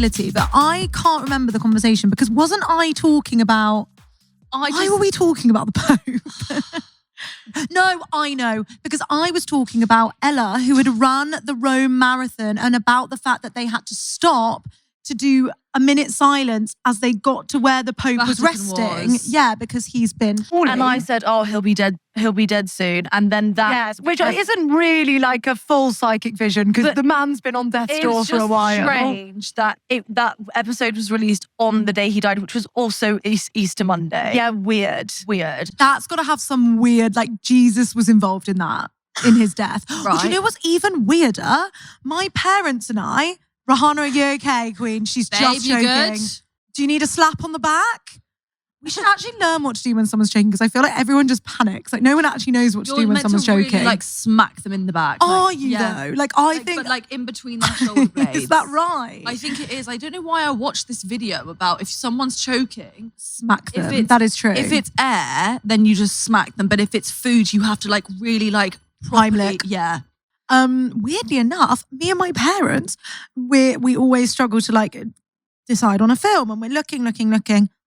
possibility, but I can't remember the conversation because wasn't I talking about... Why were we talking about the Pope? No, I know. Because I was talking about Ella, who had run the Rome Marathon, and about the fact that they had to stop to do a minute silence as they got to where the Pope was resting. Yeah, because he's been falling. And I said, oh, he'll be dead soon. And then that... Yes, which isn't really like a full psychic vision because the man's been on death's door for a while. It's strange that that episode was released on the day he died, which was also Easter Monday. Yeah, weird. That's got to have some weird, like Jesus was involved in that, in his death. Right. Well, do you know what's even weirder? My parents and I... Rahana, are you okay, Queen? She's just choking. Good? Do you need a slap on the back? We should actually learn what to do when someone's choking because I feel like everyone just panics. Like no one actually knows what to do when someone's choking. Really, like smack them in the back. Are you though? Like I think, but like in between their shoulder blades. Is that right? I think it is. I don't know why I watched this video about if someone's choking, smack them. That is true. If it's air, then you just smack them. But if it's food, you have to like really like properly. Yeah. Weirdly enough, me and my parents, we always struggle to like decide on a film, and we're looking.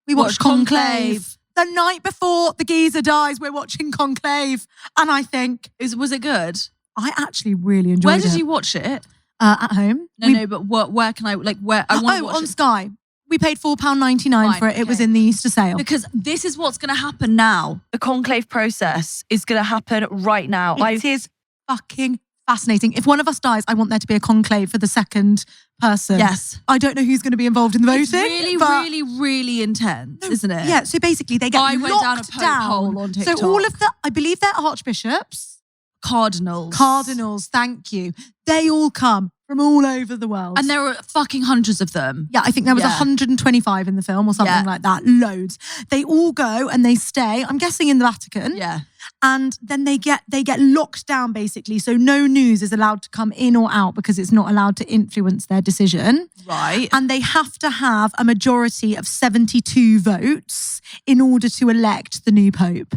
We watched Conclave. The night before the geezer dies, we're watching Conclave, and I think was it good? I actually really enjoyed it. Where did you watch it? At home. No, but where can I like where I want to watch on it? Sky. We paid £4.99 for it. Okay. It was in the Easter sale. Because this is what's going to happen now. The conclave process is going to happen right now. It is fucking fascinating. If one of us dies, I want there to be a conclave for the second person. Yes. I don't know who's going to be involved in the voting. It's really intense, isn't it? Yeah, so basically they get locked down. Hole on TikTok. So all of the, I believe they're archbishops. Cardinals, thank you. They all come from all over the world. And there are fucking hundreds of them. Yeah, I think there was 125 in the film or something like that. Loads. They all go and they stay, I'm guessing in the Vatican. Yeah. And then they get locked down basically. So no news is allowed to come in or out because it's not allowed to influence their decision. Right. And they have to have a majority of 72 votes in order to elect the new pope.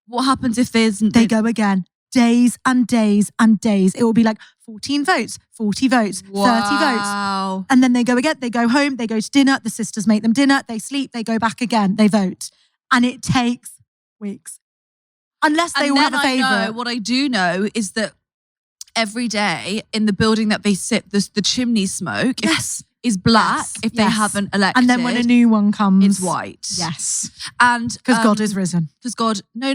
What happens if there's... They go again. Days and days and days. It will be like 14 votes, 40 votes, 30 votes. And then they go again, they go home, they go to dinner, the sisters make them dinner, they sleep, they go back again, they vote. And it takes weeks. Unless they all have a favourite. What I do know is that every day in the building that they sit, the chimney smoke is black if they haven't elected. And then when a new one comes, it's white. Yes. And because God is risen. Because God, no.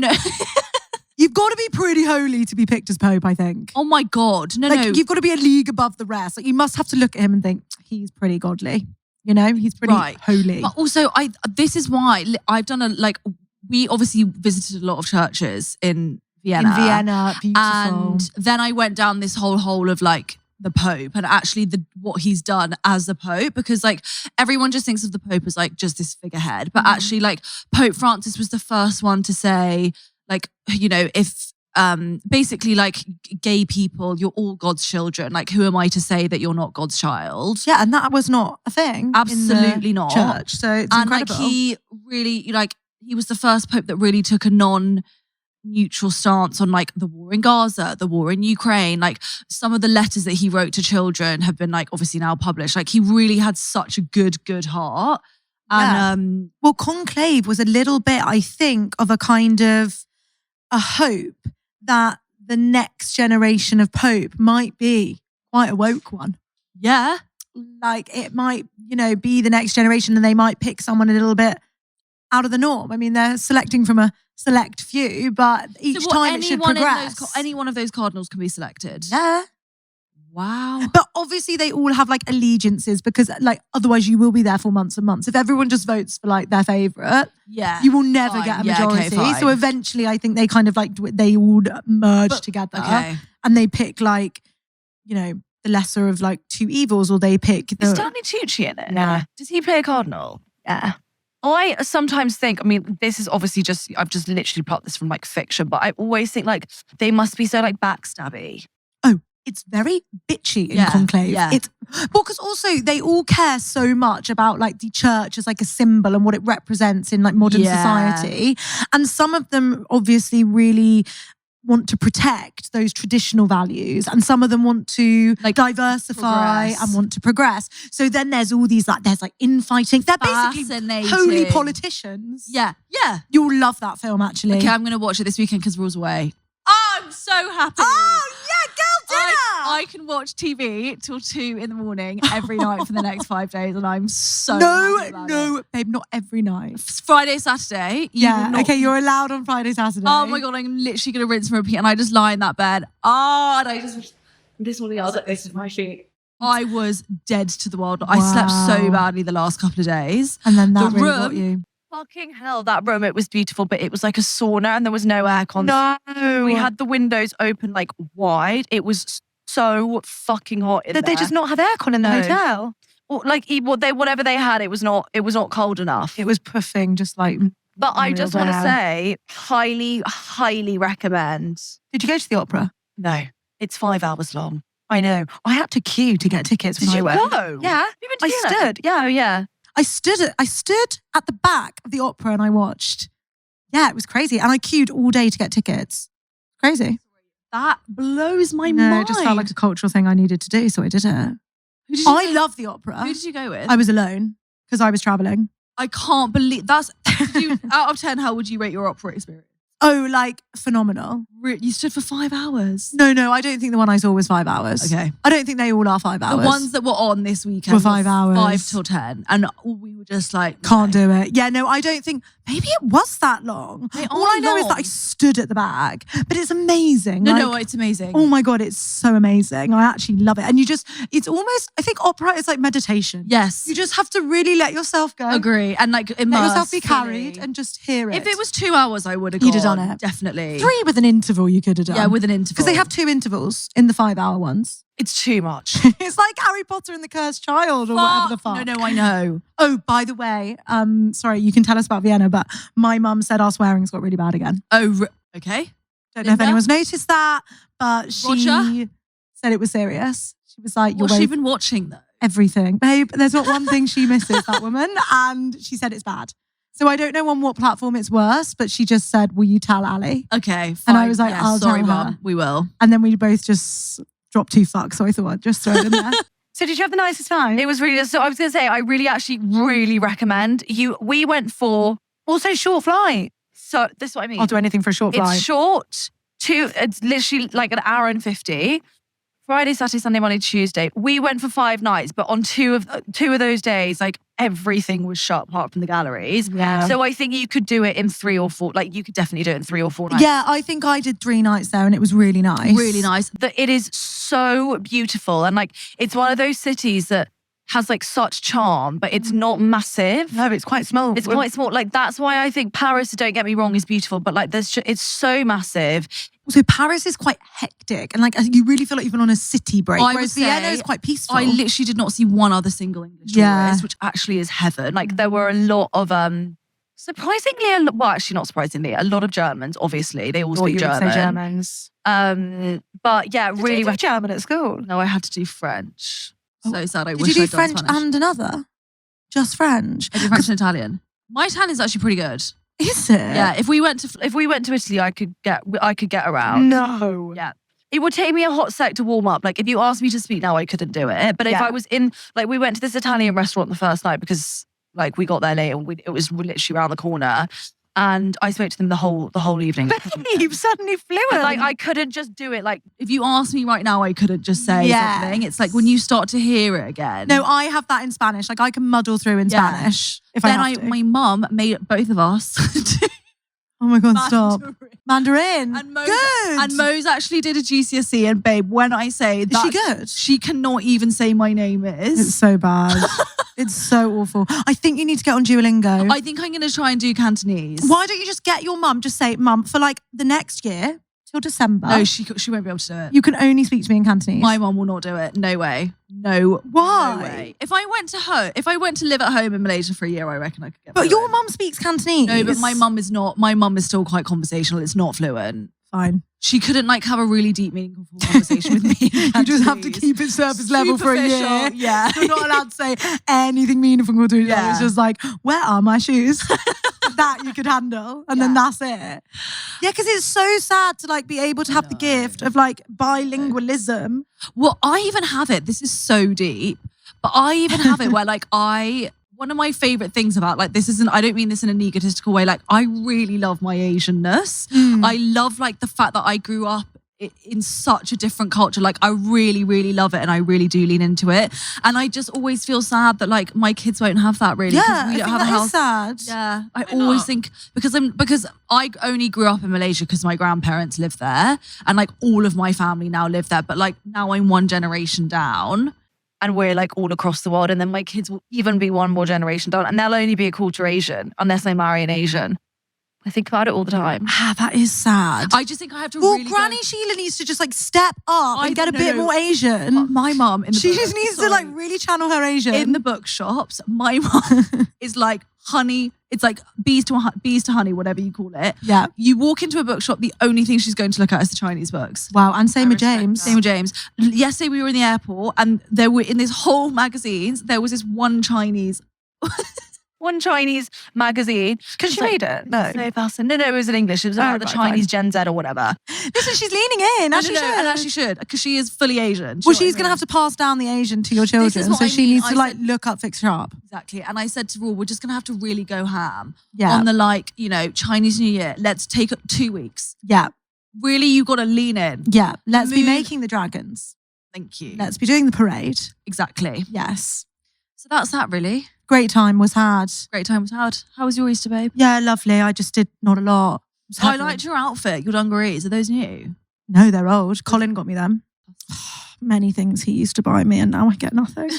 You've got to be pretty holy to be picked as Pope, I think. Oh my God. No. You've got to be a league above the rest. Like you must have to look at him and think, he's pretty godly. You know, he's pretty holy. But also, this is why I've done we obviously visited a lot of churches in Vienna. Beautiful. And then I went down this whole hole of like the Pope and actually what he's done as the Pope, because like everyone just thinks of the Pope as like just this figurehead. But actually like Pope Francis was the first one to say, like, you know, if basically like gay people, you're all God's children. Like, who am I to say that you're not God's child? Yeah, and that was not a thing. Absolutely not. Church, so it's incredible. Like he really, like, he was the first Pope that really took a non-neutral stance on like the war in Gaza, the war in Ukraine. Like some of the letters that he wrote to children have been like obviously now published. Like he really had such a good heart. And well, Conclave was a little bit, I think, of a kind of a hope that the next generation of Pope might be quite a woke one. Yeah. Like it might, you know, be the next generation and they might pick someone a little bit out of the norm. I mean, they're selecting from a select few, but each time it should progress. Any one of those cardinals can be selected? Yeah. Wow. But obviously they all have like allegiances because like otherwise you will be there for months and months. If everyone just votes for like their favourite, you will never get a majority. So eventually I think they kind of like, they all merge together and they pick like, you know, the lesser of like two evils, or they pick... Is Stanley Tucci in it? No. Does he play a cardinal? Yeah. I sometimes think, I mean, this is obviously just, I've just literally plucked this from like fiction, but I always think like they must be so like backstabby. Oh, it's very bitchy in Conclave. Yeah. It's because also they all care so much about like the church as like a symbol and what it represents in like modern society. And some of them obviously really want to protect those traditional values, and some of them want to Like, diversify progress. and want to progress. So then there's all these there's infighting. They're basically Fascinating. holy politicians. Yeah. You'll love that film actually. Okay, I'm going to watch it this weekend because Rule's away. Oh, I'm so happy. Oh yeah, girl dinner. I can watch TV till 2 in the morning every night for the next 5 days, and I'm so happy about it. No, babe, not every night. Friday, Saturday. Okay, you're allowed on Friday, Saturday. Oh my God, I'm literally going to rinse and repeat, and I just lie in that bed. Oh, and I just, this morning I was like this with my feet. I was dead to the world. I slept so badly the last couple of days. And then that The really room- got you. Fucking hell, that room, it was beautiful, but it was like a sauna and there was no aircon. No. We had the windows open like wide. It was so fucking hot in Did there. they just not have aircon in the No. hotel? Or, like whatever they had, it was not cold enough. It was puffing, just like. But I just want to Wow. say, highly recommend. Did you go to the opera? No, it's 5 hours long. I know. I had to queue to get tickets when I went. No. Yeah, You went to I see it? stood. Yeah, yeah. I stood at the back of the opera and I watched. Yeah, it was crazy. And I queued all day to get tickets. Crazy. That blows my No, mind. it just felt like a cultural thing I needed to do, so I did it. Who did you I go- love the opera. Who did you go with? I was alone because I was traveling. I can't believe that's out of 10. How would you rate your opera experience? Oh, phenomenal. You stood for 5 hours. No, I don't think the one I saw was 5 hours. Okay. I don't think they all are 5 hours. The ones that were on this weekend Were 5 hours. 5 till 10, and we were just like, Can't do it. Yeah, no, I don't think. Maybe it was that long. They All are I know is that long. I stood at the back, but it's amazing. No, it's amazing. Oh my God, it's so amazing. I actually love it. And it's almost, I think opera is like meditation. Yes, You just have to really let yourself go. agree, and like Let immerse yourself be fully. carried and just hear it. If it was 2 hours, I would have. You'd have done it. Definitely. 3 with an interval, you could have done. Yeah, with an interval. Because they have 2 intervals in the 5-hour ones. It's too much. It's like Harry Potter and the Cursed Child or whatever the fuck. No, I know. Oh, by the way, sorry, you can tell us about Vienna, but my mum said our swearing's got really bad again. Oh, okay. Don't know if Linda? anyone's noticed that, but she Roger? said it was serious. She was like, "You're What's she been watching though? everything, babe. There's not one thing she misses, that woman." And she said it's bad. So I don't know on what platform it's worse, but she just said, "Will you tell Ali?" Okay, fine. And I was like, Yes, "I'll sorry, tell her." Mum. We will. And then we both just dropped 2 fucks. So I thought I'd just throw it in there. So did you have the nicest time? It was really, so I was going to say, I really recommend you. We went for, Also short flight. so this is what I mean. I'll do anything for a short flight. It's short. It's literally like an hour and 50. Friday, Saturday, Sunday, Monday, Tuesday. We went for 5 nights, but on two of those days, like everything was shut apart from the galleries. Yeah. So I think you could do it in 3 or 4. Like you could definitely do it in 3 or 4 nights. Yeah, I think I did 3 nights there and it was really nice. Really nice. It is so beautiful, and like it's one of those cities that has like such charm, but it's not massive. No, it's quite small. It's quite small. Like that's why I think Paris, don't get me wrong, is beautiful, but like it's so massive. So Paris is quite hectic and like you really feel like you've been on a city break. I Whereas would Vienna say is quite peaceful. I literally did not see one other single English Yeah. tourist, Which actually is heaven. Like there were a lot of surprisingly, well, actually not surprisingly, a lot of Germans. Obviously, they all Thought speak you would German. say Germans. But yeah, Did really. you do German at school? No, I had to do French. So sad. I Did wish you do I'd done French Spanish. and another? Just French? I did French and Italian. My Italian's actually pretty good. Is it? Yeah, if we went to Italy, I could get around. No. Yeah. It would take me a hot sec to warm up. Like if you asked me to speak now, I couldn't do it. But if Yeah. I was in, like we went to this Italian restaurant the first night because like we got there late and it was literally around the corner. And I spoke to them the whole evening. You suddenly fluent. But, like I couldn't just do it. Like if you ask me right now, I couldn't just say Yes. something. It's like when you start to hear it again. No, I have that in Spanish. Like I can muddle through in Yeah. Spanish if then I have to. my mum made both of us do Oh my God, stop. Mandarin. Mandarin. And Mo's, Good. and Mo's actually did a GCSE, and babe, when I say Is that she good? she cannot even say my name It's is. so bad. It's so awful. I think you need to get on Duolingo. I think I'm going to try and do Cantonese. Why don't you just get your mum, just say, "Mum, for like the next year till December, No, she won't be able to do it. you can only speak to me in Cantonese." My mum will not do it. No way. No. Why? No way. If I went to live at home in Malaysia for a year, I reckon I could get. But your fluent. mum speaks Cantonese. No, but my mum is not. My mum is still quite conversational. It's not fluent. Fine. She couldn't like have a really deep, meaningful conversation with me. You just have to keep it surface level for a year. Superficial, yeah. You're not allowed to say anything meaningful to each other. Yeah. It's just like, where are my shoes? That you could handle. And then that's it. Yeah, because it's so sad to like be able to have the gift of like bilingualism. Well, I even have it. This is so deep. But I even have it where like one of my favorite things about like this isn't, I don't mean this in an egotistical way. Like I really love my Asianness. I love like the fact that I grew up in such a different culture. Like I really, really love it. And I really do lean into it. And I just always feel sad that like my kids won't have that really. Yeah, we don't I have think a that house. is sad. Yeah. I always think because I only grew up in Malaysia because my grandparents lived there. And like all of my family now live there. But like now I'm one generation down. And we're like all across the world. And then my kids will even be one more generation down. And they'll only be a quarter Asian unless I marry an Asian. I think about it all the time. Ah, that is sad. I just think I have to Well, really Granny Sheila needs to just like step up and get a bit more Asian. My mum in the She book- just needs to sorry. like really channel her Asian. in the bookshops, my mum is like honey. It's like bees to honey, whatever you call it. Yeah. You walk into a bookshop, the only thing she's going to look at is the Chinese books. Wow, and same with respect James. that. Same with James. Yesterday we were in the airport and there were in this whole magazines, there was this one Chinese. One Chinese magazine. Because she made it. No. So fascinating. No, it was in English. It was about the right, Chinese Gen Z or whatever. Listen, she's leaning in. As she should. And as she should, because she is fully Asian. Well, she's going to have to pass down the Asian to your children. what So I she mean. needs to I like said- look up, fix her up. Exactly. And I said to Raul, we're just going to have to really go ham Yeah. on the like, you know, Chinese New Year. Let's take 2 weeks. Yeah. Really, you got to lean in. Yeah. Let's be Move. making the dragons. Thank you. Let's be doing the parade. Exactly. Yes. So that's that really. Great time was had. Great time was had. How was your Easter, babe? Yeah, lovely. I just did not a lot. It was I heaven. liked your outfit, your dungarees. Are those new? No, they're old. Colin got me them. Many things he used to buy me and now I get nothing.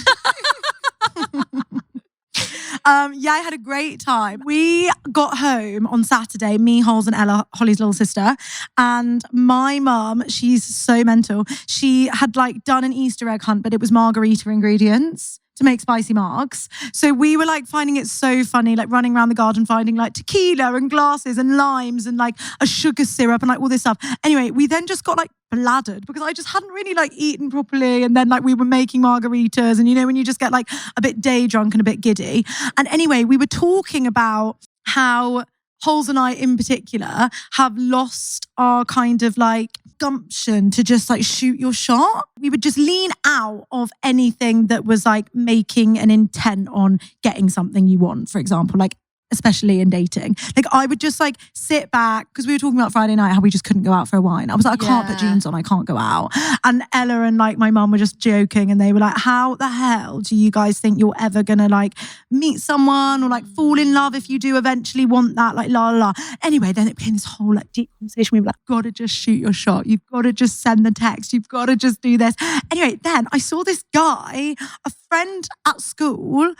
Yeah, I had a great time. We got home on Saturday, me, Holes and Ella, Holly's little sister. And my mum, she's so mental. She had like done an Easter egg hunt, but it was margarita ingredients to make spicy margs. So we were like finding it so funny, like running around the garden, finding like tequila and glasses and limes and like a sugar syrup and like all this stuff. Anyway, we then just got like bladdered because I just hadn't really like eaten properly. And then like we were making margaritas and you know, when you just get like a bit day drunk and a bit giddy. And anyway, we were talking about how Holes and I in particular have lost our kind of like gumption to just like shoot your shot. We would just lean out of anything that was like making an intent on getting something you want, for example, like especially in dating. Like I would just like sit back because we were talking about Friday night, how we just couldn't go out for a wine. I was like, I can't put Yeah. jeans on, I can't go out. And Ella and like my mum were just joking and they were like, how the hell do you guys think you're ever gonna like meet someone or like fall in love if you do eventually want that, like la la la. Anyway, then it became this whole like deep conversation. We were like, gotta just shoot your shot. You've gotta just send the text. You've gotta just do this. Anyway, then I saw this guy, a friend at school,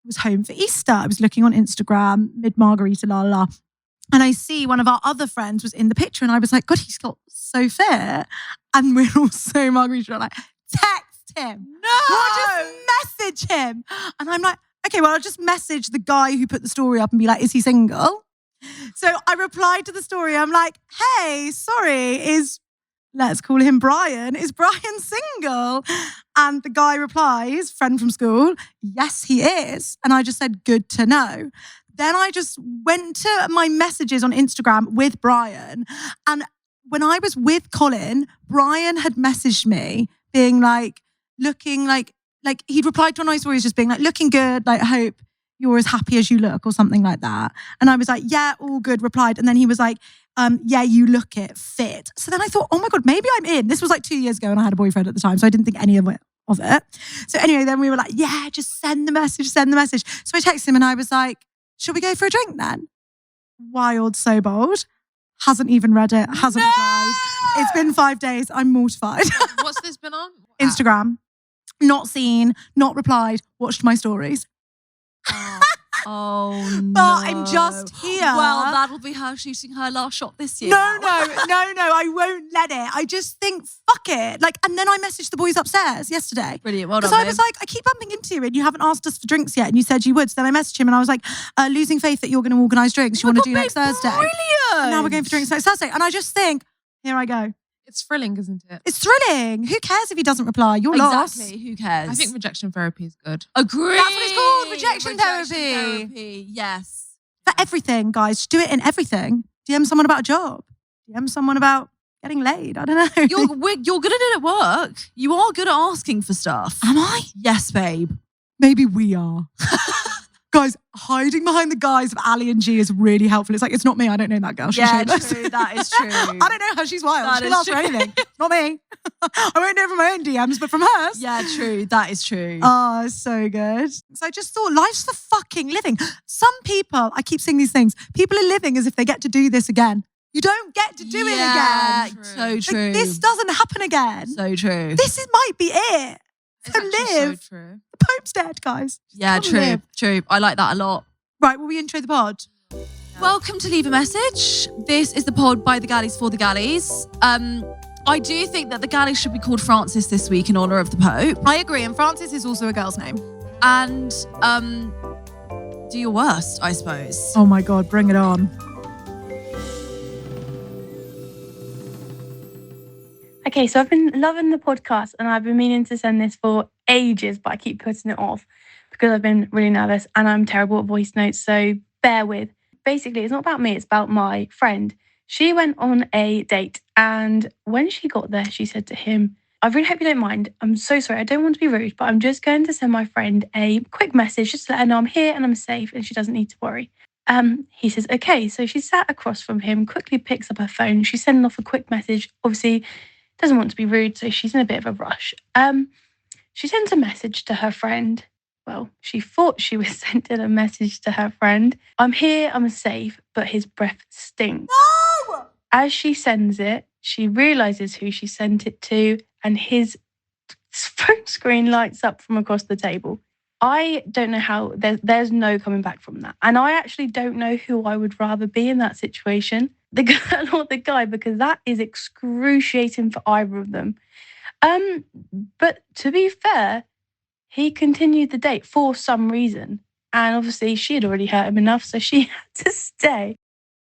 was home for Easter. I was looking on Instagram, mid-margarita, la la la. And I see one of our other friends was in the picture and I was like, God, he's got so fit. And we're all so margarita, like, text him. No! Or just message him. And I'm like, okay, well, I'll just message the guy who put the story up and be like, is he single? So I replied to the story. I'm like, hey, sorry, let's call him Brian. Is Brian single? And the guy replies, friend from school, yes, he is. And I just said, good to know. Then I just went to my messages on Instagram with Brian. And when I was with Colin, Brian had messaged me being like, looking like he'd replied to one of my stories just being like, looking good, like, I hope you're as happy as you look or something like that. And I was like, yeah, all good, replied. And then he was like, yeah, you look it, fit. So then I thought, oh my God, maybe I'm in. This was like 2 years ago and I had a boyfriend at the time. So I didn't think any of it. So anyway, then we were like, yeah, just send the message. So I texted him and I was like, should we go for a drink then? Wild, so bold. Hasn't even read it, hasn't replied. It's been 5 days. I'm mortified. What's this been on? Instagram. Not seen, not replied, watched my stories. Oh no. But I'm just here. Well, that'll be her shooting her last shot this year. No, I won't let it. I just think, fuck it. Like, and then I messaged the boys upstairs yesterday. Brilliant. Well done, Because I was like, I keep bumping into you and you haven't asked us for drinks yet and you said you would. So then I messaged him and I was like, losing faith that you're going to organise drinks. You want to do next Thursday? Brilliant. And now we're going for drinks next Thursday. And I just think, Here I go. It's thrilling, isn't it? It's thrilling. Who cares if he doesn't reply? You're lost. Exactly. Who cares? I think rejection therapy is good. Agree. That's what it's called, rejection therapy. Yes. For everything, guys. Do it in everything. DM someone about a job. DM someone about getting laid. I don't know. You're good at it at work. You are good at asking for stuff. Am I? Yes, babe. Maybe we are. Guys, hiding behind the guise of Ali and G is really helpful. It's like, it's not me. I don't know that girl. She's shameless. True. That is true. I don't know how she's wild. That She'll is ask for anything. Not me. I won't know from my own DMs, but from hers. Yeah, true. That is true. Oh, so good. So I just thought, life's for fucking living. Some people, I keep saying these things, people are living as if they get to do this again. You don't get to do it again. True. So true. Like, this doesn't happen again. So true. Might be it. It's To actually live. so true. The Pope's dead, guys. Yeah, Come true. live. True. I like that a lot. Right, will we intro the pod? Welcome to Leave a Message. This is the pod by the Galleys for the Galleys. I do think that the Galleys should be called Francis this week in honour of the Pope. I agree, and Francis is also a girl's name. And do your worst, I suppose. Oh my God, bring it on. Okay, so I've been loving the podcast and I've been meaning to send this for ages, but I keep putting it off because I've been really nervous and I'm terrible at voice notes, so bear with. Basically, it's not about me, it's about my friend. She went on a date and when she got there, she said to him, I really hope you don't mind. I'm so sorry. I don't want to be rude, but I'm just going to send my friend a quick message just to let her know I'm here and I'm safe and she doesn't need to worry. He says, okay. So she sat across from him, quickly picks up her phone. She's sending off a quick message. Obviously, doesn't want to be rude, so she's in a bit of a rush. She sends a message to her friend. Well, she thought she was sending a message to her friend. I'm here, I'm safe, but his breath stinks. No! As she sends it, she realizes who she sent it to, and his phone screen lights up from across the table. I don't know how, there's no coming back from that. And I actually don't know who I would rather be in that situation, the girl or the guy, because that is excruciating for either of them. But to be fair, he continued the date for some reason. And obviously she had already hurt him enough, so she had to stay.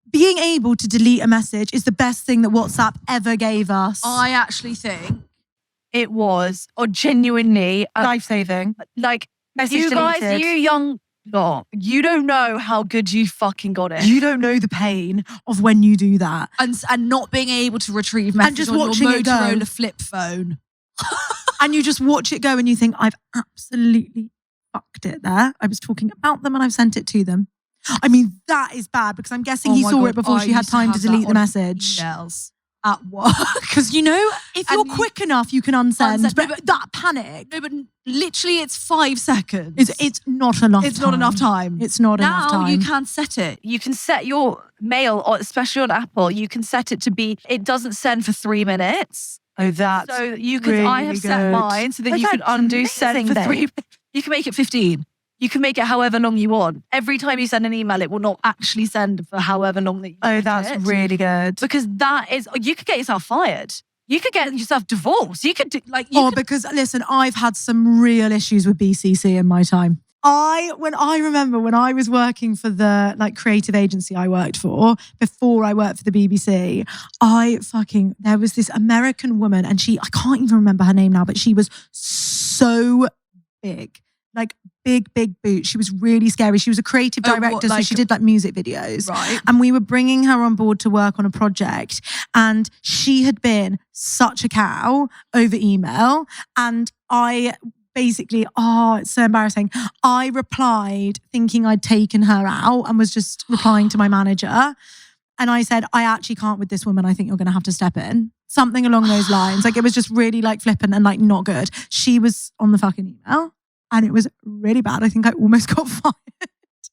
Being able to delete a message is the best thing that WhatsApp ever gave us. I actually think It was, or genuinely, Life-saving. like, Message you guys, deleted. you young lot, you don't know how good you fucking got it. You don't know the pain of when you do that. and not being able to retrieve messages just on watching your it go. Motorola flip phone. And you just watch it go and you think, I've absolutely fucked it there. I was talking about them and I've sent it to them. I mean, that is bad because I'm guessing he my saw God, it before I she had used time to have that delete the on message. Emails at work. Because, you know, if you're And you- quick enough, you can unsend. Unsend, But but- that panic, No, but literally it's 5 seconds. it's not enough It's not enough time. It's not enough Now time. you can set it. You can set your mail, or especially on Apple, you can set it to be, it doesn't send for 3 minutes. Oh, that's So you can, I have really set good. mine so that Oh, you can that's undo send for amazing, 3 babe. minutes. You can make it 15. You can make it however long you want. Every time you send an email, it will not actually send for however long that you Oh, want that's it. really good. Because that is, you could get yourself fired. You could get yourself divorced. You could do, like, you Oh, could, because listen, I've had some real issues with BCC in my time. When I remember when I was working for the creative agency I worked for, before I worked for the BBC, there was this American woman and I can't even remember her name now, but she was so big, like big boots. She was really scary. She was a creative Oh, what, director, so like- she did music videos. Right. And we were bringing her on board to work on a project. And she had been such a cow over email. And I basically, it's so embarrassing. I replied thinking I'd taken her out and was just replying to my manager. And I said, I actually can't with this woman. I think you're going to have to step in. Something along those lines. Like, it was just really flippant and not good. She was on the fucking email and it was really bad. I think I almost got fired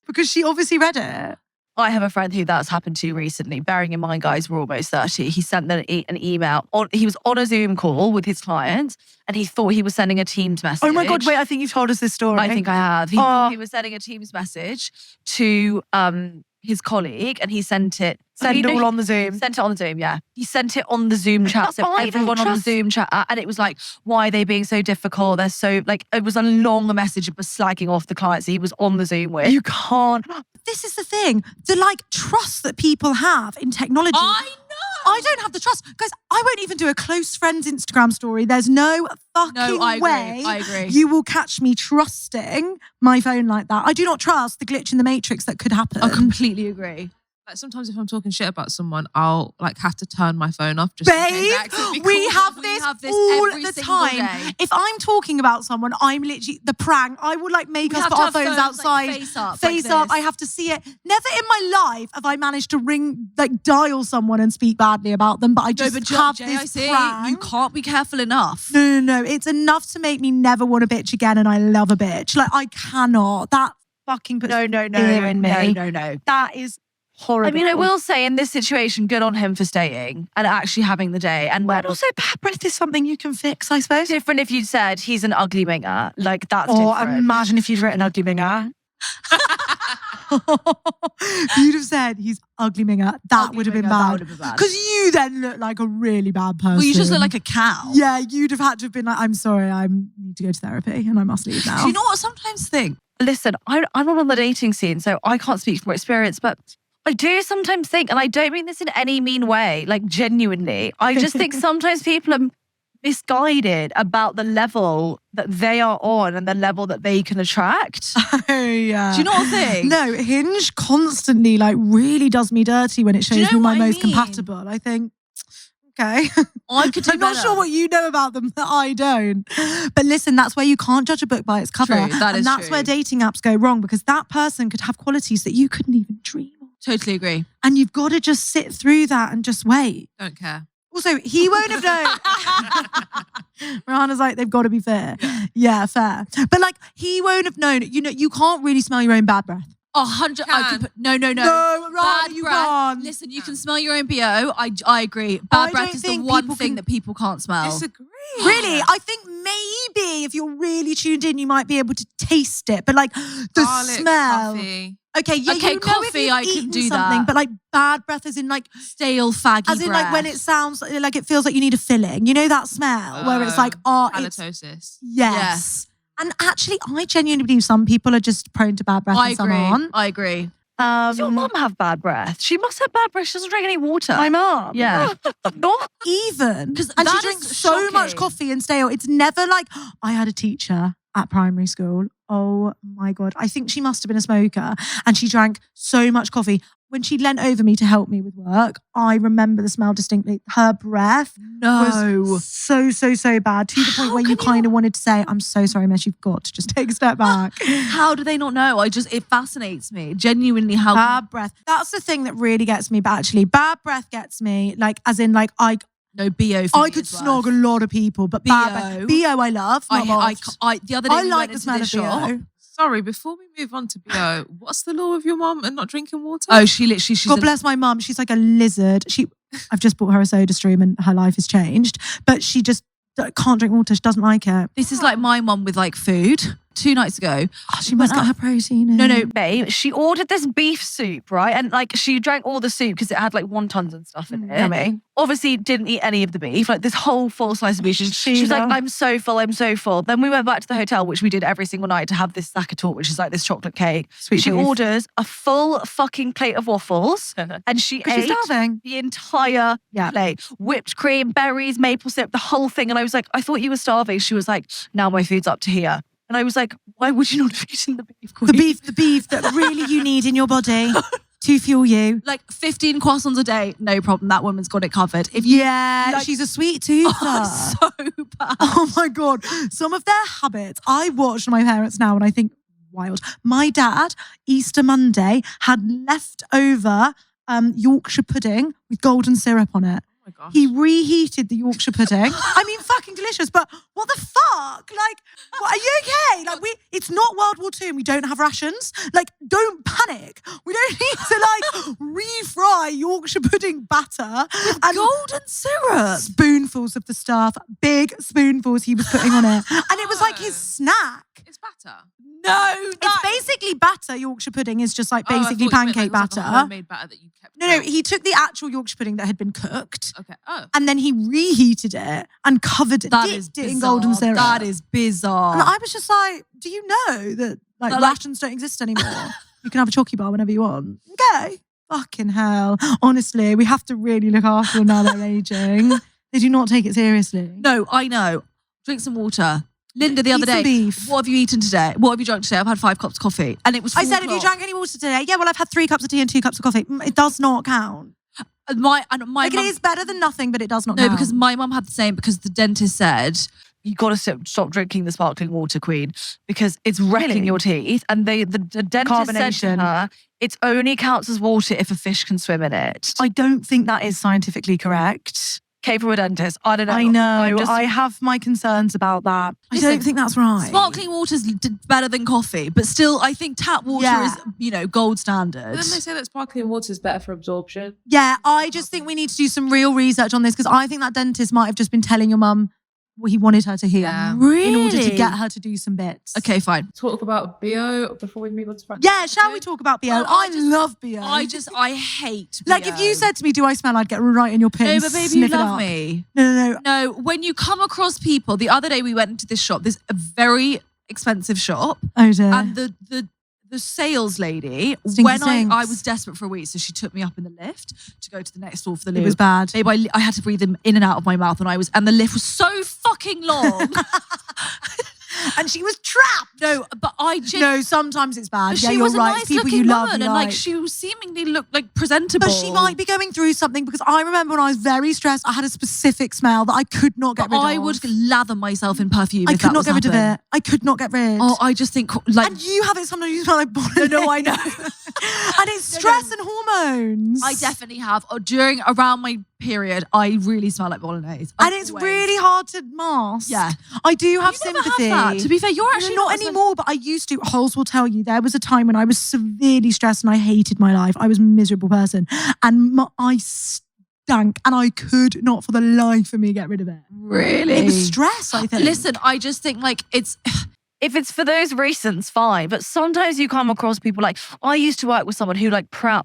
because she obviously read it. I have a friend who that's happened to recently. Bearing in mind, guys, we're almost 30. He sent an email. He was on a Zoom call with his client and he thought he was sending a Teams message. Oh my God, wait, I think you've told us this story. I think I have. He Oh. thought he was sending a Teams message to his colleague and he sent it. Send it He all on the Zoom. Sent it on the Zoom, yeah. He sent it on the Zoom chat. So Bible, everyone on the trust- Zoom chat. And it was like, why are they being so difficult? They're so, it was a long message of slagging off the clients he was on the Zoom with. You can't. This is the thing. The trust that people have in technology. I I don't have the trust. Guys, I won't even do a close friend's Instagram story. There's no fucking way I agree. you will catch me trusting my phone like that. I do not trust the glitch in the matrix that could happen. I completely agree. Like sometimes if I'm talking shit about someone, I'll like have to turn my phone off just in case they accidentally Babe, we call. have this all every the single time. day. If I'm talking about someone, I'm literally the prank. I will like make We us have put to our have phones phones, outside, like, face up, face like up. this. I have to see it. Never in my life have I managed to dial someone and speak badly about them, but I just have this prank. You can't be careful enough. No. It's enough to make me never want to bitch again, and I love a bitch. Like I cannot. That fucking puts fear in me. No. That is horrible. I mean, I will say in this situation, good on him for staying and actually having the day. And Also, bad breath is something you can fix, I suppose. different if you'd said he's an ugly minger. Like that's Or different. imagine if you'd written ugly minger. You'd have said he's ugly minger. That Ugly would have been minger, that bad. would have been bad. Because you then look like a really bad person. Well, you just look like a cow. Yeah, you'd have had to have been like, I'm sorry, I need to go to therapy and I must leave now. Do you know what I sometimes think? Listen, I'm not on the dating scene, so I can't speak from experience, but I do sometimes think, and I don't mean this in any mean way, like genuinely, I just think sometimes people are misguided about the level that they are on and the level that they can attract. Oh, yeah. Do you know what I think? No, Hinge constantly like really does me dirty when it shows you know me my what I most mean? compatible. I think, okay. I could do I'm not better. sure what you know about them that I don't. But listen, that's where you can't judge a book by its cover. True, that and is that's true. where dating apps go wrong, because that person could have qualities that you couldn't even dream of. Totally agree. And you've got to just sit through that and just wait. Don't care. Also, he won't have known. Rihanna's like, they've got to be fair. Yeah, fair. But like, he won't have known. You know, you can't really smell your own bad breath. 100. I could put, no. No, Bad Rihanna, you breath. can't. Listen, you can smell your own BO. I agree. Bad I breath don't is the think one people thing can- that people can't smell. Disagree. Really? I think maybe if you're really tuned in, you might be able to taste it. But like the Garlic, smell. coffee. Okay, yeah, Okay, you know coffee, if you've I can eaten do something, that. but like bad breath as in like, Stale, faggy as in like when breath. it sounds like it feels like you need a filling. You know that smell where it's like, oh, it's Halitosis. yes. And actually, I genuinely believe some people are just prone to bad breath I and some agree. aren't. I agree. Does your mum have bad breath? She must have bad breath. She doesn't drink any water. My mum. Yeah. Not even. 'Cause And she that drinks is so much shocking. coffee and stale. It's never like, I had a teacher at primary school. Oh my God. I think she must have been a smoker. And she drank so much coffee. When she leant over me to help me with work, I remember the smell distinctly. Her breath was so bad, to the point How where you can you kind of wanted to say, I'm so sorry, miss, you've got to just take a step back. How do they not know? It fascinates me. Genuinely, how Bad breath. That's the thing that really gets me. But actually, bad breath gets me, like, as in, like, no BO for I me could as well. snog a lot of people, but bad breath. BO I love. Not most. The other day I we like went the into smell this of shop. BO. Sorry, before we move on to BO, what's the law of your mum and not drinking water? Oh, she's God bless my mum. She's like a lizard. I've just bought her a soda stream and her life has changed. But she just can't drink water. She doesn't like it. This is like my mum with like food. 2 nights ago. Oh, she must get her protein in. No, babe. She ordered this beef soup, right? And like she drank all the soup because it had like wontons and stuff in it. Yummy. Obviously didn't eat any of the beef, like this whole full slice of beef. She was like, I'm so full, I'm so full. Then we went back to the hotel, which we did every single night, to have this saccator, which is like this chocolate cake. Sweet she beef. orders a full fucking plate of waffles and she She's ate starving. the entire plate. Whipped cream, berries, maple syrup, the whole thing. And I was like, I thought you were starving. She was like, now my food's up to here. And I was like, why would you not have eaten the beef? Queen? The beef that really you need in your body to fuel you. Like 15 croissants a day, no problem. That woman's got it covered. She's a sweet toother. So bad. Oh my God. Some of their habits, I watch my parents now and I think, wild. My dad, Easter Monday, had leftover Yorkshire pudding with golden syrup on it. Oh my gosh. He reheated the Yorkshire pudding. I mean, fucking delicious, but what the fuck? Like, are you okay? Like, it's not World War II and we don't have rations. Like, don't panic. We don't need to like refry Yorkshire pudding batter and Golden syrup. spoonfuls of the stuff, big spoonfuls he was putting on it. And it was like his snack. It's batter. No, It's basically batter. Yorkshire pudding is just like Oh, I basically thought you meant pancake like it was batter. like a homemade batter that you kept. No, he took the actual Yorkshire pudding that had been cooked Okay. Oh. and then he reheated it and covered it, That is dipped it in bizarre. golden syrup. That is bizarre. And I was just like, do you know that like But, like- rations don't exist anymore? You can have a chocky bar whenever you want. Okay. Fucking hell. Honestly, we have to really look after them now they're aging. They do not take it seriously. No, I know. Drink some water. Linda, the other Eat some day, beef. what have you eaten today? What have you drunk today? I've had 5 cups of coffee. And it was 4 I said, have you drank any water today? Yeah, well, I've had 3 cups of tea and 2 cups of coffee. It does not count. My Like, it mum, is better than nothing, but it does not no, count. because my mum had the same, because the dentist said, You got to stop drinking the sparkling water, Queen, because it's wrecking your teeth. And the dentist said to her, it only counts as water if a fish can swim in it. I don't think that is scientifically correct. Came from a dentist. I don't know. I know. just- I have my concerns about that. I don't think that's right. sparkling water's better than coffee, but still, I think tap water is, gold standard. But then they say that sparkling water is better for absorption. Yeah, I just think we need to do some real research on this because I think that dentist might have just been telling your mum what he wanted her to hear. Yeah. In order to Really? get her to do some bits. Okay, fine. Talk about BO before we move on to practice. Yeah, shall we talk about BO? Well, I love BO. I hate Like, if you said to me, do I smell? I'd get right in your pit no, and but baby, you sniff it love up. me. No. No, when you come across people, the other day we went into this shop, this a very expensive shop, Oh, dear. and the sales lady, Stinky when stinks. I was desperate for a wee, so she took me up in the lift to go to the next store for the loo. It was bad. Babe, I had to breathe them in and out of my mouth, and the lift was so fucking long. And she was trapped. No, but I No, sometimes it's bad. But Yeah, she you're was a right. nice It's people looking you love. woman, you and like. she seemingly looked like presentable. But she might be going through something because I remember when I was very stressed, I had a specific smell that I could not get But rid of. I would lather myself in perfume. I if could that not was get rid of happen. it. I could not get rid. Oh, I just think like and you have it sometimes. You smell like bolognese. no, I know. And it's stress and hormones. I definitely have. Around my period, I really smell like bolognese. And it's really hard to mask. Yeah. I do have You never sympathy. have that. To be fair, you're actually not not as- anymore, but I used to. Holes will tell you. There was a time when I was severely stressed and I hated my life. I was a miserable person. And I stank and I could not for the life of me get rid of it. Really? It was stress, I think. Listen, I just think like it's. If it's for those reasons, fine. But sometimes you come across people like, I used to work with someone who proud,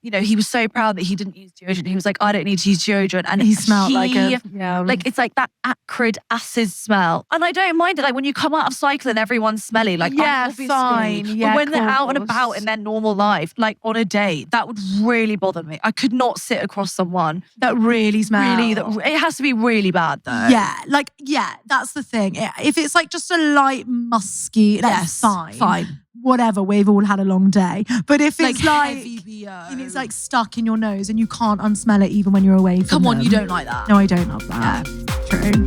he was so proud that he didn't use deodorant. He was like, I don't need to use deodorant. And He smelled like it's like that acrid acid smell. And I don't mind it. Like when you come out of cycling, everyone's smelly. Like, Yeah, obviously. fine. But Yeah, when they're out and course. about in their normal life, like on a date, that would really bother me. I could not sit across someone that really smells. it has to be really bad though. Yeah, that's the thing. If it's like just a light musky, that's fine. Whatever, we've all had a long day. But if it's like heavy BO. and it's like stuck in your nose and you can't unsmell it even when you're away from Come on, them. you don't like that. No, I don't love that. True.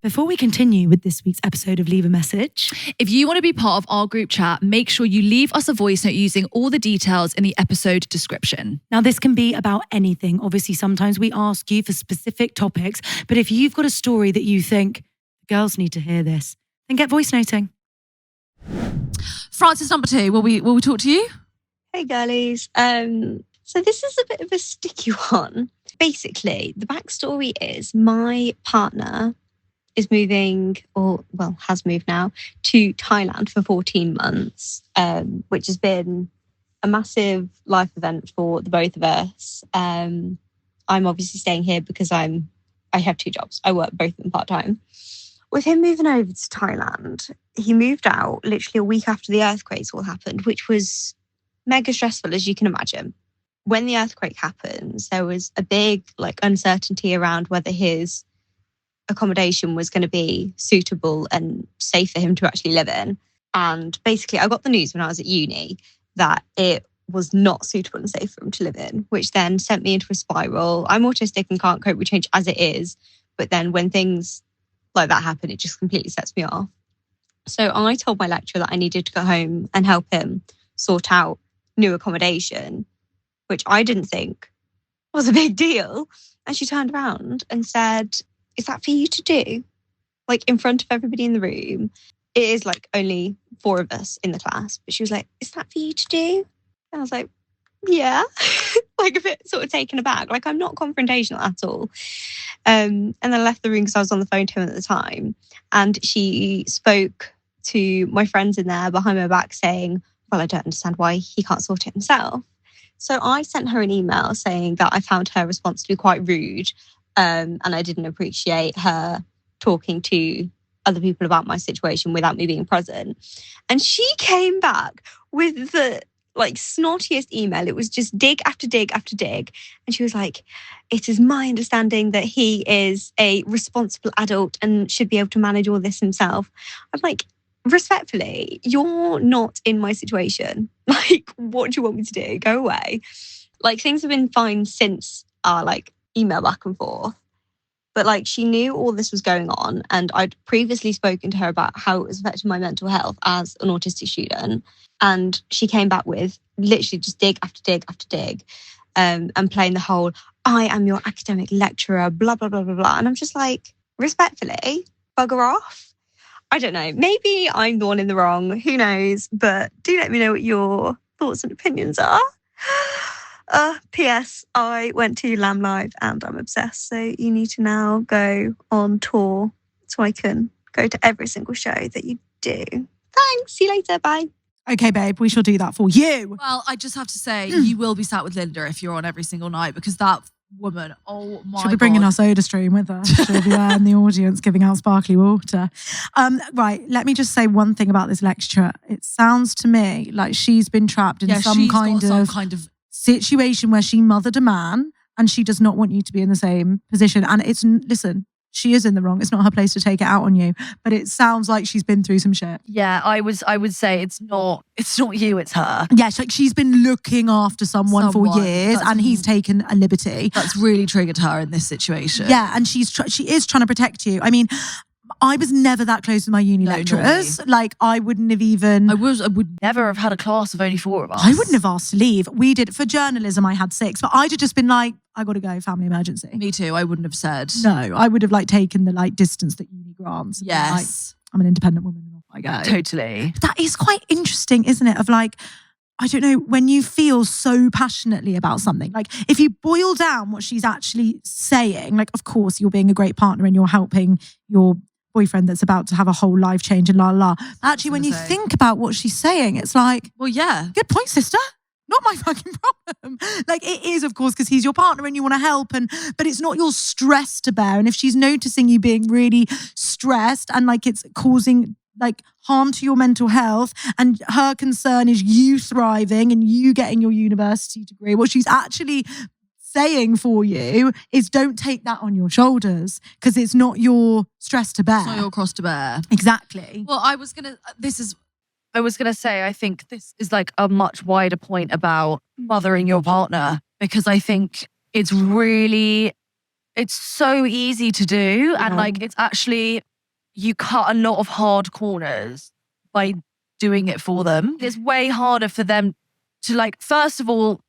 Before we continue with this week's episode of Leave a Message, If you want to be part of our group chat, make sure you leave us a voice note using all the details in the episode description. now this can be about anything. Obviously, sometimes we ask you for specific topics, but if you've got a story that you think girls need to hear this, then get voice noting. Francis number 2, will we talk to you? Hey girlies. So this is a bit of a sticky one. Basically, the backstory is my partner is moving, has moved now, to Thailand for 14 months, which has been a massive life event for the both of us. I'm obviously staying here because I have 2 jobs. I work both of them part-time. With him moving over to Thailand, he moved out literally a week after the earthquakes all happened, which was mega stressful, as you can imagine. When the earthquake happens, there was a big uncertainty around whether his accommodation was going to be suitable and safe for him to actually live in. And basically, I got the news when I was at uni that it was not suitable and safe for him to live in, which then sent me into a spiral. I'm autistic and can't cope with change as it is. But then when things like that happen, it just completely sets me off. So I told my lecturer that I needed to go home and help him sort out new accommodation, which I didn't think was a big deal. And she turned around and said, is that for you to do? In front of everybody in the room. It is only 4 of us in the class. But she was like, is that for you to do? And I was like, yeah. A bit sort of taken aback. I'm not confrontational at all. And then I left the room because I was on the phone to him at the time. And she spoke to my friends in there behind my back saying, well, I don't understand why he can't sort it himself. So I sent her an email saying that I found her response to be quite rude. And I didn't appreciate her talking to other people about my situation without me being present. And she came back with the like snottiest email. It was just dig after dig after dig. And she was like, it is my understanding that he is a responsible adult and should be able to manage all this himself. I'm like, respectfully, you're not in my situation. Like, what do you want me to do? Go away. Like, things have been fine since our like email back and forth. But like, she knew all this was going on, and I'd previously spoken to her about how it was affecting my mental health as an autistic student. And she came back with literally just dig after dig after dig, and playing the whole, I am your academic lecturer, blah, blah, blah, blah, blah. And I'm just like, respectfully, bugger off. I don't know. Maybe I'm the one in the wrong. Who knows? But do let me know what your thoughts and opinions are. P.S. I went to Lamb Live and I'm obsessed. So you need to now go on tour so I can go to every single show that you do. Thanks. See you later. Bye. Okay, babe, we shall do that for you. Well, I just have to say, you will be sat with Linda if you're on every single night, because that woman, oh my God. She'll be bringing our soda stream with her. She'll be there in the audience giving out sparkly water. Right, let me just say one thing about this lecturer. It sounds to me like she's been trapped in some kind of situation where she mothered a man and she does not want you to be in the same position. And listen, she is in the wrong. It's not her place to take it out on you. But it sounds like she's been through some shit. Yeah, I would say it's not you, it's her. Yeah, like she's been looking after someone for years and he's taken a liberty. That's really triggered her in this situation. Yeah, and she is trying to protect you. I mean, I was never that close with my uni lecturers. Like, I wouldn't have even... I would never have had a class of only 4 of us. I wouldn't have asked to leave. We did, for journalism, I had 6. But I'd have just been like, I got to go, family emergency. Me too, I wouldn't have said. No, I would have like taken the like distance that uni grants. Yes. Like, I'm an independent woman and off I go. Totally. That is quite interesting, isn't it? Of like, I don't know, when you feel so passionately about something, like if you boil down what she's actually saying, like, of course, you're being a great partner and you're helping your boyfriend that's about to have a whole life change and la la. Actually, when you think about what she's saying, it's like, well, yeah, good point, sister. Not my fucking problem. Like, it is, of course, because he's your partner and you want to help, but it's not your stress to bear. And if she's noticing you being really stressed and like it's causing like harm to your mental health, and her concern is you thriving and you getting your university degree, what she's actually saying for you is don't take that on your shoulders, because it's not your stress to bear. It's not your cross to bear. Exactly. Well, I was going to say, I think this is like a much wider point about mothering your partner, because I think it's so easy to do. And like, it's actually, you cut a lot of hard corners by doing it for them. It's way harder for them to like, first of all,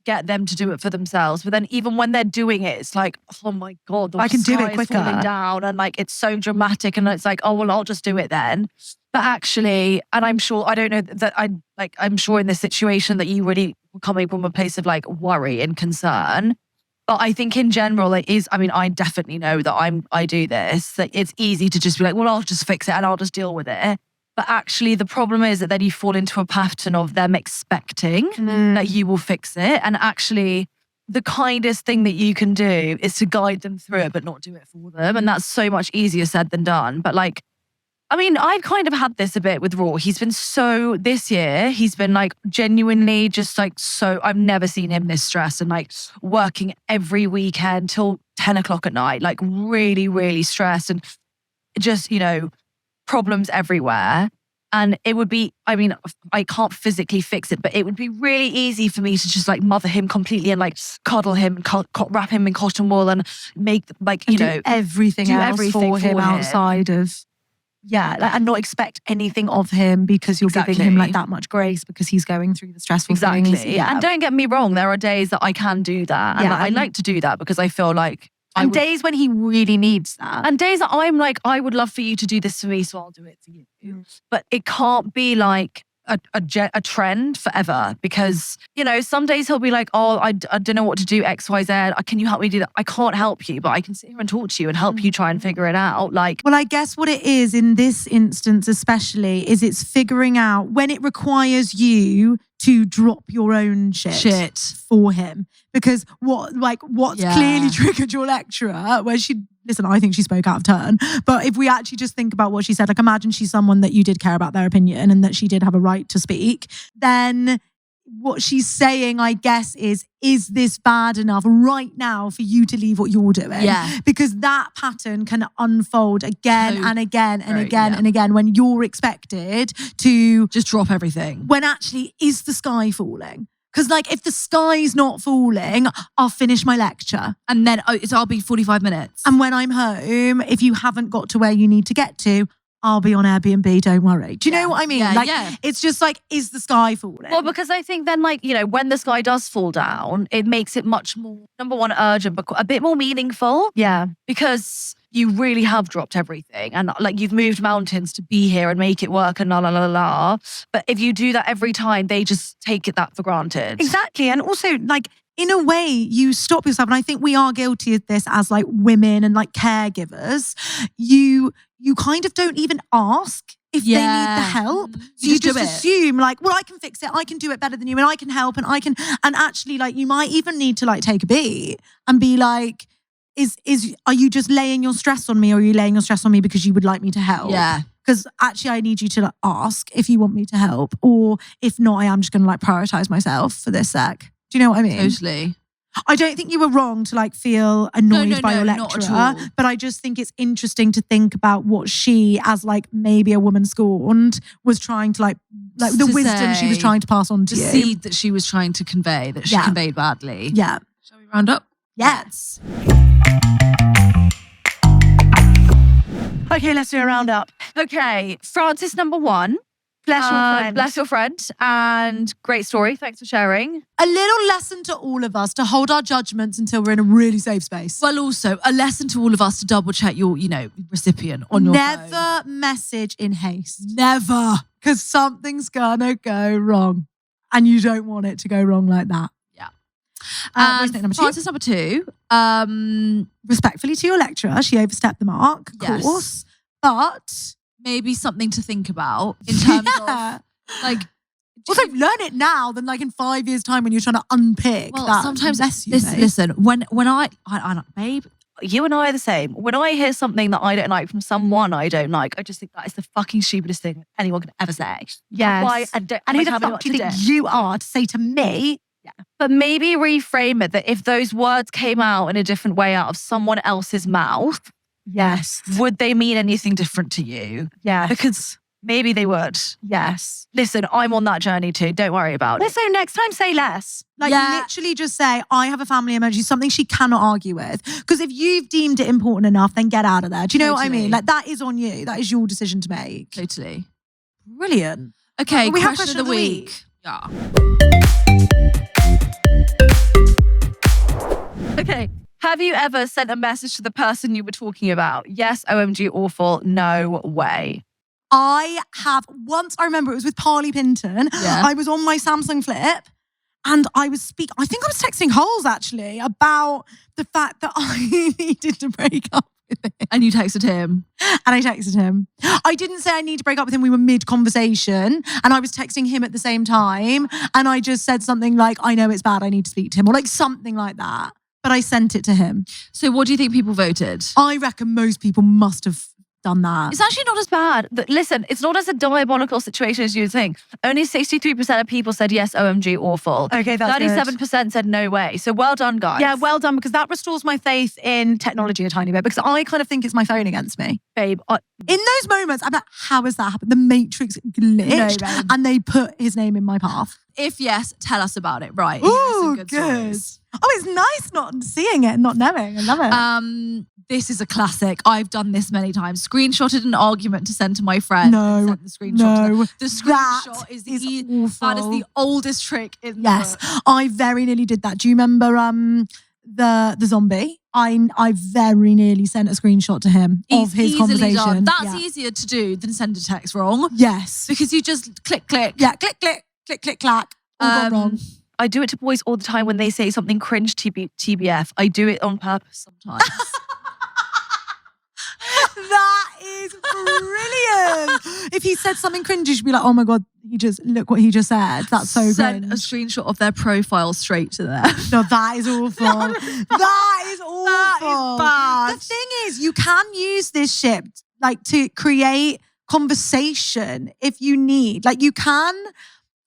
get them to do it for themselves. But then even when they're doing it, it's like, oh my God, I can do it quicker. Falling down, and like, it's so dramatic. And it's like, oh, well, I'll just do it then. But actually, and I'm sure, I don't know that I'm sure in this situation that you really were coming from a place of like worry and concern. But I think in general, it is, I mean, I definitely know that I do this, that it's easy to just be like, well, I'll just fix it and I'll just deal with it. But actually, the problem is that then you fall into a pattern of them expecting that you will fix it. And actually, the kindest thing that you can do is to guide them through it, but not do it for them. And that's so much easier said than done. But like, I mean, I've kind of had this a bit with Raw. This year, he's been like genuinely just like so, I've never seen him this stressed and like working every weekend till 10 o'clock at night, like really, really stressed and just, you know, problems everywhere. And it would be, I mean, I can't physically fix it, but it would be really easy for me to just like mother him completely and like cuddle him, wrap him in cotton wool and make like, you know, everything else for him outside of, and not expect anything of him because you're giving him like that much grace because he's going through the stressful things. Yeah. And don't get me wrong, there are days that I can do that. And I like to do that because I feel like, and days when he really needs that. And days that I'm like, I would love for you to do this for me, so I'll do it for you. But it can't be like a trend forever, because, you know, some days he'll be like, oh, I don't know what to do, X, Y, Z. Can you help me do that? I can't help you, but I can sit here and talk to you and help you try and figure it out. Like, well, I guess what it is in this instance especially is it's figuring out when it requires you to drop your own shit for him. Because what's clearly triggered your lecturer, where she listen, I think she spoke out of turn. But if we actually just think about what she said, like imagine she's someone that you did care about their opinion and that she did have a right to speak, then what she's saying, I guess, is this bad enough right now for you to leave what you're doing? Yeah. Because that pattern can unfold again and again and again yeah. and again when you're expected to just drop everything. When actually, is the sky falling? Because like if the sky's not falling, I'll finish my lecture. And then I'll be 45 minutes. And when I'm home, if you haven't got to where you need to get to, I'll be on Airbnb, don't worry. Do you know what I mean? It's just like, is the sky falling? Well, because I think then like, when the sky does fall down, it makes it much more, number one, urgent, but a bit more meaningful. Yeah. Because you really have dropped everything and like you've moved mountains to be here and make it work and la la la la. But if you do that every time, they just take that for granted. Exactly. And also like, in a way, you stop yourself. And I think we are guilty of this as like women and like caregivers. You kind of don't even ask if they need the help. So you just assume like, well, I can fix it. I can do it better than you and I can help and and actually like you might even need to like take a beat and be like, are you just laying your stress on me or are you laying your stress on me because you would like me to help? Yeah. Because actually I need you to like, ask if you want me to help, or if not, I am just going to like prioritize myself for this sec. Do you know what I mean? Totally. I don't think you were wrong to like feel annoyed by your lecturer, but I just think it's interesting to think about what she, as like maybe a woman scorned, was trying to like the wisdom she was trying to pass on to you. The seed that she was trying to convey, that she conveyed badly. Yeah. Shall we round up? Yes. Okay, let's do a roundup. Okay, Francis number 1. Bless your friend. And great story. Thanks for sharing. A little lesson to all of us to hold our judgments until we're in a really safe space. Well, also a lesson to all of us to double check your, recipient on your phone. Never message in haste. Never. Because something's gonna go wrong. And you don't want it to go wrong like that. Yeah. Number 2. Francis number 2. Respectfully to your lecturer, she overstepped the mark, of course. But maybe something to think about in terms of like. Also, learn it now than like in 5 years' time when you're trying to unpick. Well, that sometimes babe. Listen. When I babe, you and I are the same. When I hear something that I don't like from someone I don't like, I just think that is the fucking stupidest thing anyone could ever say. Yes. Why? And who the fuck do you think you are to say to me? Yeah. But maybe reframe it that if those words came out in a different way out of someone else's mouth. Yes. Would they mean anything different to you? Yeah. Because maybe they would. Yes. Listen, I'm on that journey too. Don't worry about it. Also, next time, say less. Like literally just say, I have a family emergency, something she cannot argue with. Because if you've deemed it important enough, then get out of there. Do you know what I mean? Like that is on you. That is your decision to make. Totally. Brilliant. Okay, we have question of the week. Yeah. Okay. Have you ever sent a message to the person you were talking about? Yes, OMG, awful. No way. I have once, I remember it was with Parley Pinton. Yeah. I was on my Samsung Flip and I was I think I was texting Holes actually about the fact that I needed to break up with him. And you texted him. And I texted him. I didn't say I need to break up with him. We were mid-conversation and I was texting him at the same time. And I just said something like, I know it's bad, I need to speak to him. Or like something like that. But I sent it to him. So what do you think people voted? I reckon most people must have done that. It's actually not as bad. Listen, it's not as a diabolical situation as you would think. Only 63% of people said yes, OMG, awful. Okay, that's 37% said no way. So well done, guys. Yeah, well done, because that restores my faith in technology a tiny bit, because I kind of think it's my phone against me. Babe, in those moments, I'm like, how has that happened? The Matrix glitched and they put his name in my path. If yes, tell us about it. Right. Oh, good. Stories. Oh, it's nice not seeing it and not knowing. I love it. This is a classic. I've done this many times. Screenshotted an argument to send to my friend. No, sent the screenshot. no. The screenshot is awful. That is the oldest trick in the book. I very nearly did that. Do you remember the zombie? I very nearly sent a screenshot to him of his conversation. Done. That's easier to do than send a text wrong. Yes. Because you just click. Yeah, click, clack. All gone wrong. I do it to boys all the time when they say something cringe TBF. I do it on purpose sometimes. That is brilliant. If he said something cringy, you'd be like, oh my God, look what he just said. That's so Sent cringe. a screenshot of their profile straight to them. No, that is awful. That is awful. That is bad. The thing is, you can use this shit like to create conversation if you need. Like you can,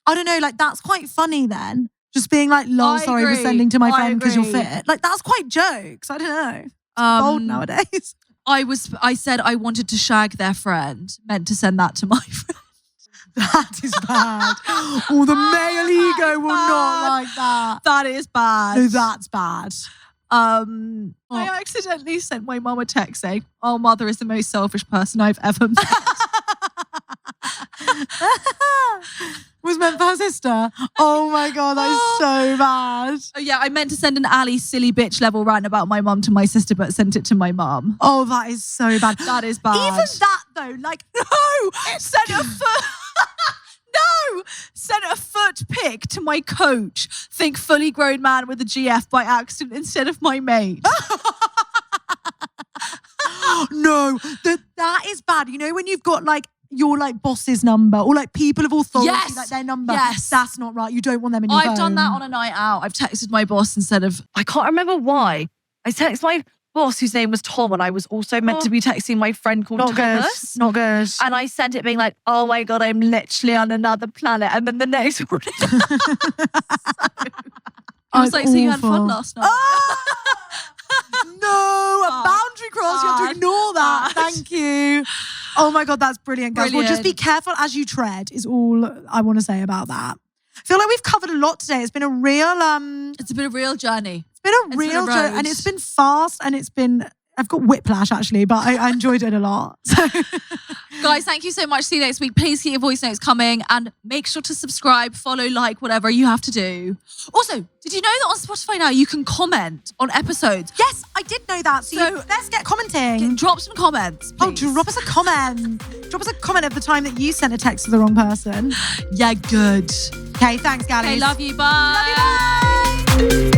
I don't know, like that's quite funny then. Just being like, lol, sorry for sending to my friend because you're fit. Like that's quite jokes. I don't know. It's bold nowadays. I said I wanted to shag their friend, meant to send that to my friend. That is bad. Oh, the male ego will not like that. That is bad. No, that's bad. I accidentally sent my mum a text saying, "Oh, mother is the most selfish person I've ever met." Was meant for her sister. Oh my God, that is so bad. Oh, yeah, I meant to send an Ali silly bitch level rant about my mum to my sister, but sent it to my mum. Oh, that is so bad. That is bad. Even that though, like, no, sent a foot. No, sent a foot pic to my coach. Think fully grown man with a GF by accident instead of my mate. No, that is bad. You know when you've got like your like boss's number or like people of authority, like their number. Yes. That's not right. You don't want them in your phone. I've done that on a night out. I've texted my boss instead of... I can't remember why. I texted my boss whose name was Tom and I was also meant to be texting my friend called Thomas. Not good. And I sent it being like, oh my God, I'm literally on another planet. And then the next morning... I was like, so you had fun last night? No, a boundary cross. You have to ignore that. Thank you. Oh my God, that's brilliant, guys. Well, just be careful as you tread is all I want to say about that. I feel like we've covered a lot today. It's been a real... It's been a real journey. It's been a real journey. And it's been fast and it's been... I've got whiplash actually, but I enjoyed it a lot. So. Guys, thank you so much. See you next week. Please keep your voice notes coming and make sure to subscribe, follow, like, whatever you have to do. Also, did you know that on Spotify now you can comment on episodes? Yes, I did know that. So let's get commenting. Drop some comments, please. Oh, drop us a comment. Drop us a comment at the time that you sent a text to the wrong person. Yeah, good. Okay, thanks, Gally. Okay, love you. Bye. Love you, bye.